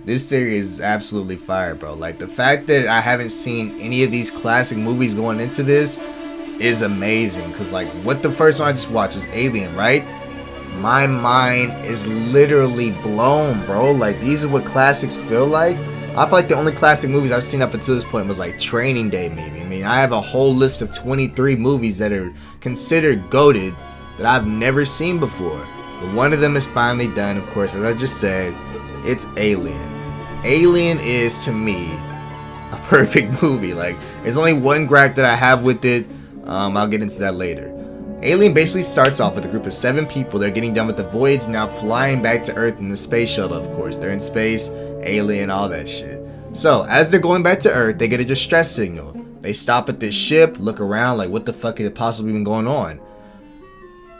This series is absolutely fire, bro. Like, the fact that I haven't seen any of these classic movies going into this is amazing. Because, like, what the first one I just watched was Alien, right? My mind is literally blown, bro. Like, these are what classics feel like. I feel like the only classic movies I've seen up until this point was, like, Training Day, maybe. I mean, I have a whole list of 23 movies that are considered goated that I've never seen before. But one of them is finally done, of course, as I just said. It's Alien. Alien is, to me, a perfect movie. Like, there's only one gripe that I have with it. I'll get into that later. Alien basically starts off with a group of 7 people. They're getting done with the voyage, now flying back to Earth in the space shuttle, of course. They're in space, alien, all that shit. So, as they're going back to Earth, they get a distress signal. They stop at this ship, look around, like, what the fuck could possibly been going on?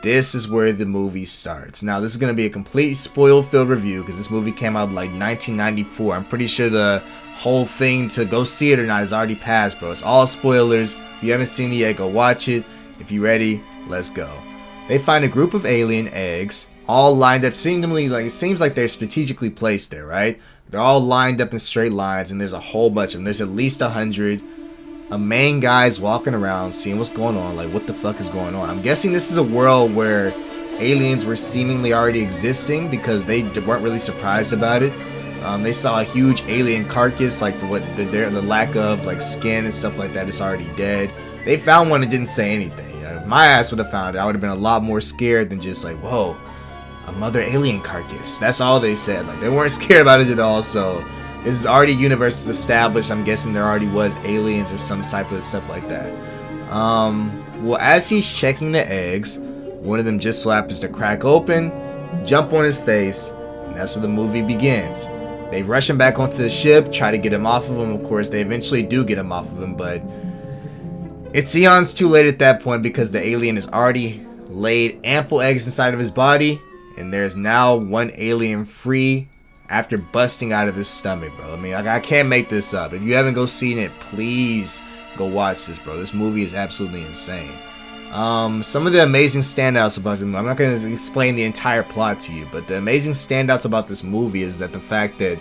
This is where the movie starts. Now, this is going to be a complete spoil-filled review because this movie came out in like 1994. I'm pretty sure the whole thing to go see it or not is already passed, bro. It's all spoilers. If you haven't seen it yet, go watch it. If you're ready, let's go. They find a group of alien eggs all lined up. Seemingly, like, it seems like they're strategically placed there, right? They're all lined up in straight lines, and there's a whole bunch of them. There's at least 100. A main guy's walking around seeing what's going on, like, what the fuck is going on? I'm guessing this is a world where aliens were seemingly already existing because they weren't really surprised about it. They saw a huge alien carcass, like the lack of like skin and stuff like that is already dead. They found one and didn't say anything. If my ass would have found it, I would have been a lot more scared than just like, whoa, a mother alien carcass. That's all they said. Like, they weren't scared about it at all. So this is already universe established. I'm guessing there already was aliens or some type of stuff like that. Well, as he's checking the eggs, one of them just so happens to crack open, jump on his face, and that's where the movie begins. They rush him back onto the ship, try to get him off of him. Of course, they eventually do get him off of him, but it's eons too late at that point because the alien has already laid ample eggs inside of his body, and there's now one alien free after busting out of his stomach, bro. I mean, I can't make this up. If you haven't go seen it, please go watch this, bro. This movie is absolutely insane. Some of the amazing standouts about the movie, I'm not going to explain the entire plot to you, but the amazing standouts about this movie is that the fact that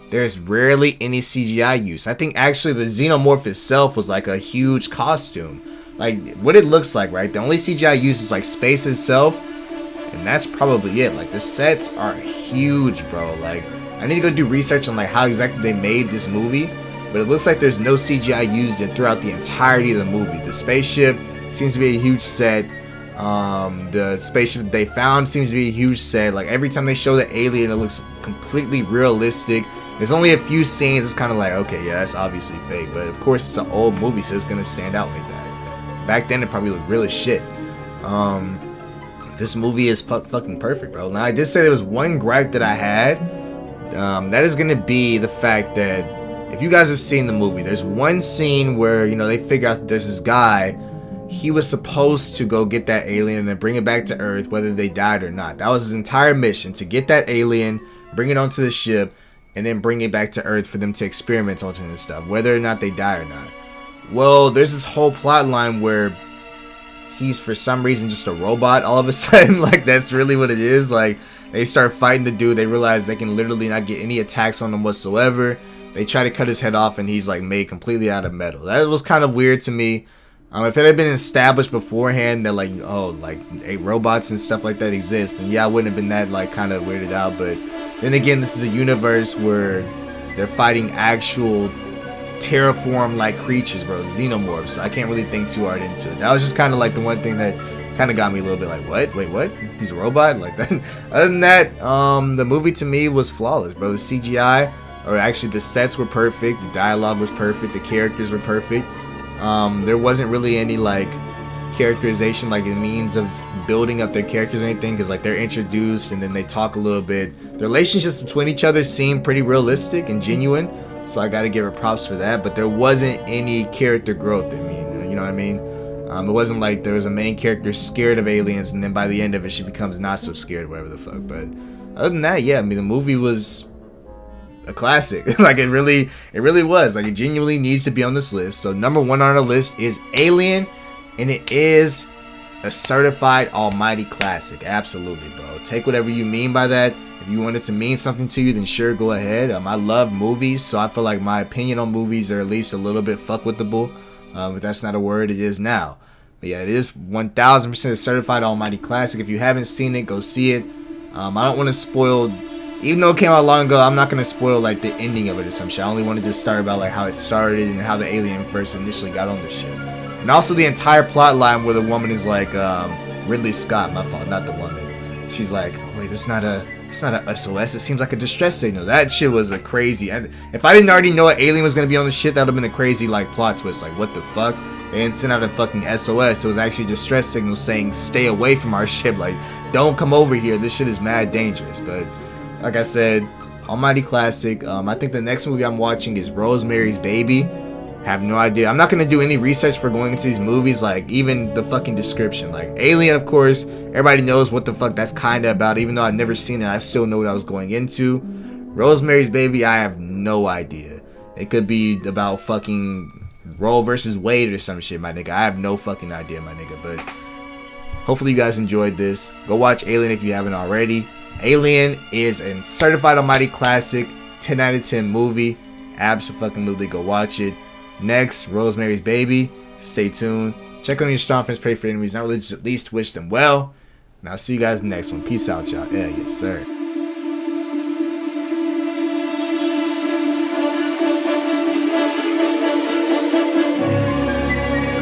there's rarely any CGI use. I think actually the xenomorph itself was like a huge costume. Like, what it looks like, right? The only CGI used is like space itself, and that's probably it. Like, the sets are huge, bro. Like, I need to go do research on like how exactly they made this movie, but it looks like there's no CGI used throughout the entirety of the movie. The spaceship seems to be a huge set. The spaceship they found seems to be a huge set. Like, every time they show the alien, it looks completely realistic. There's only a few scenes it's kind of like, okay, yeah, that's obviously fake, but of course it's an old movie, so it's gonna stand out like that. Back then it probably looked real as shit. This movie is fucking perfect, bro. Now, I did say there was one gripe that I had. That is gonna be the fact that if you guys have seen the movie, there's one scene where, you know, they figure out that there's this guy. He was supposed to go get that alien and then bring it back to Earth, whether they died or not. That was his entire mission, to get that alien, bring it onto the ship, and then bring it back to Earth for them to experiment on it and stuff, whether or not they die or not. Well, there's this whole plot line where he's for some reason just a robot all of a sudden. Like, that's really what it is. Like, they start fighting the dude. They realize they can literally not get any attacks on him whatsoever. They try to cut his head off and he's like made completely out of metal. That was kind of weird to me. If it had been established beforehand that, like, oh, like, robots and stuff like that exist, then yeah, I wouldn't have been that, like, kind of weirded out. But then again, this is a universe where they're fighting actual terraform-like creatures, bro, xenomorphs. I can't really think too hard into it. That was just kind of like the one thing that kind of got me a little bit like, what? Wait, what? He's a robot? Like that. Other than that, the movie to me was flawless, bro. The CGI, or actually the sets were perfect. The dialogue was perfect. The characters were perfect. There wasn't really any like characterization, like a means of building up their characters or anything, because like they're introduced and then they talk a little bit. The relationships between each other seem pretty realistic and genuine, so I gotta give her props for that. But there wasn't any character growth. I mean, you know what I mean? It wasn't like there was a main character scared of aliens and then by the end of it she becomes not so scared, whatever the fuck. But other than that, yeah, I mean, the movie was a classic. Like, it really was. Like, it genuinely needs to be on this list. So number 1 on our list is Alien, and it is a certified almighty classic. Absolutely, bro. Take whatever you mean by that. If you want it to mean something to you, then sure, go ahead. I love movies, so I feel like my opinion on movies are at least a little bit fuckwithable. If that's not a word, it is now. But yeah, it is 1000% a certified almighty classic. If you haven't seen it, go see it. I don't want to spoil, even though it came out long ago, I'm not going to spoil like the ending of it or some shit. I only wanted to start about like how it started and how the alien first initially got on this shit. And also the entire plot line where the woman is like, Ridley Scott, my fault, not the woman. She's like, wait, it's not a SOS, it seems like a distress signal. That shit was a crazy, and if I didn't already know an alien was gonna be on the shit, that would have been a crazy like plot twist. Like, what the fuck? They didn't send out a fucking SOS. It was actually a distress signal saying stay away from our ship, like don't come over here, this shit is mad dangerous. But like I said, almighty classic. I think the next movie I'm watching is Rosemary's Baby. Have no idea. I'm not gonna do any research for going into these movies, like even the fucking description. Like Alien, of course, everybody knows what the fuck that's kinda about. Even though I've never seen it, I still know what I was going into. Rosemary's Baby, I have no idea. It could be about fucking Roe versus Wade or some shit, my nigga. I have no fucking idea, my nigga. But hopefully you guys enjoyed this. Go watch Alien if you haven't already. Alien is a certified almighty classic, 10 out of 10 movie. Abso-fucking-lutely go watch it. Next, Rosemary's Baby. Stay tuned. Check on your strong friends, pray for enemies, not religious, at least wish them well. And I'll see you guys in the next one. Peace out, y'all. Yeah, yes, sir.